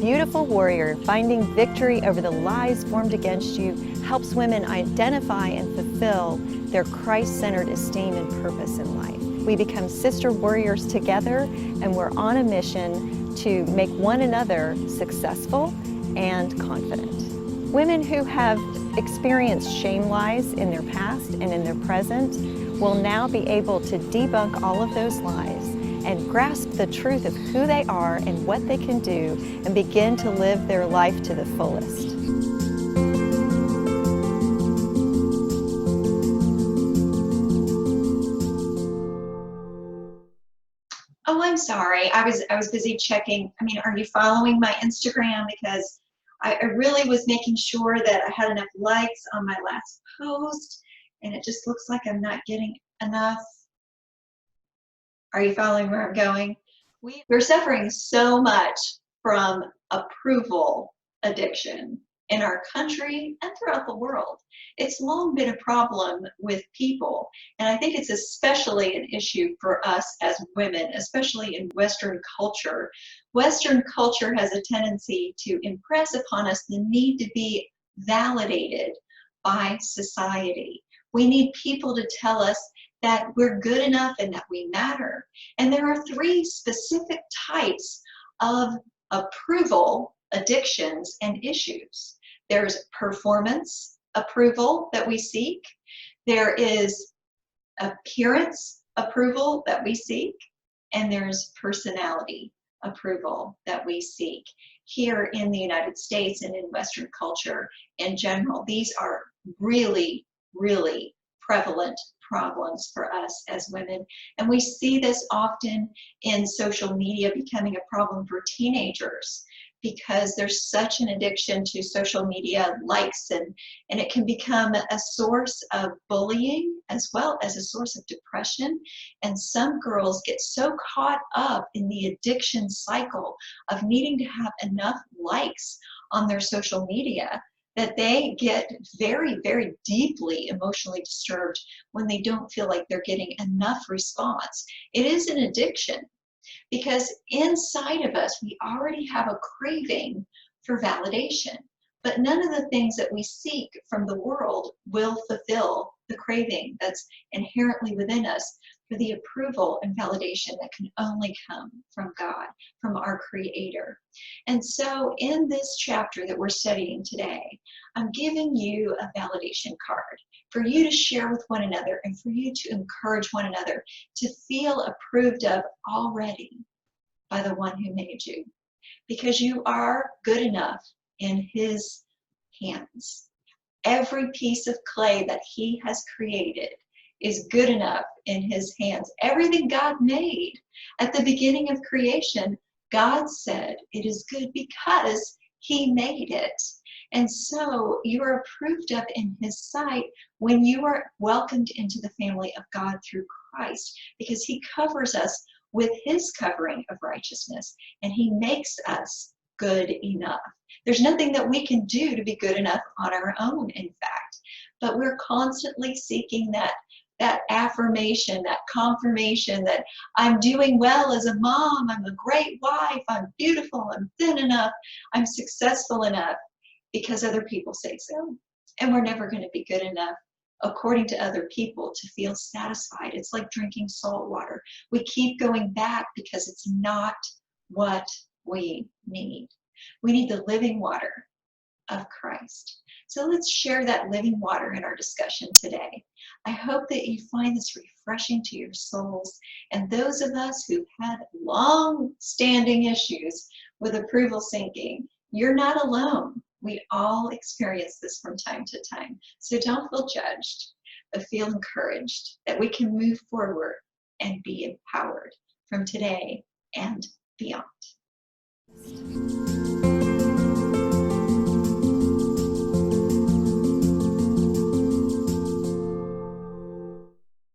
beautiful warrior finding victory over the lies formed against you helps women identify and fulfill their Christ-centered esteem and purpose in life. We become sister warriors together, and we're on a mission to make one another successful and confident. Women who have experienced shame lies in their past and in their present will now be able to debunk all of those lies and grasp the truth of who they are and what they can do and begin to live their life to the fullest. Oh, I'm sorry. I was busy checking. Are you following my Instagram? Because I really was making sure that I had enough likes on my last post, and it just looks like I'm not getting enough. Are you following where I'm going? We're suffering so much from approval addiction in our country and throughout the world. It's long been a problem with people, and I think it's especially an issue for us as women, especially in Western culture. Western culture has a tendency to impress upon us the need to be validated by society. We need people to tell us that we're good enough and that we matter. And there are three specific types of approval addictions and issues. There's performance approval that we seek. There is appearance approval that we seek. And there's personality approval that we seek. Here in the United States and in Western culture in general, these are really, really prevalent problems for us as women. And we see this often in social media becoming a problem for teenagers because there's such an addiction to social media likes, and it can become a source of bullying as well as a source of depression. And some girls get so caught up in the addiction cycle of needing to have enough likes on their social media that they get very, very deeply emotionally disturbed when they don't feel like they're getting enough response. It is an addiction because inside of us, we already have a craving for validation, but none of the things that we seek from the world will fulfill the craving that's inherently within us for the approval and validation that can only come from God, from our Creator. And so in this chapter that we're studying today, I'm giving you a validation card for you to share with one another and for you to encourage one another to feel approved of already by the one who made you, because you are good enough in His hands. Every piece of clay that He has created is good enough in His hands. Everything God made at the beginning of creation, God said it is good because He made it. And so you are approved of in His sight when you are welcomed into the family of God through Christ, because He covers us with His covering of righteousness, and He makes us good enough. There's nothing that we can do to be good enough on our own, in fact, but we're constantly seeking that affirmation, that confirmation that I'm doing well as a mom, I'm a great wife, I'm beautiful, I'm thin enough, I'm successful enough, because other people say so. And we're never going to be good enough according to other people to feel satisfied. It's like drinking salt water. We keep going back because it's not what we need. We need the living water of Christ. So let's share that living water in our discussion today. I hope that you find this refreshing to your souls. And those of us who've had long-standing issues with approval seeking, you're not alone. We all experience this from time to time. So don't feel judged, but feel encouraged that we can move forward and be empowered from today and beyond.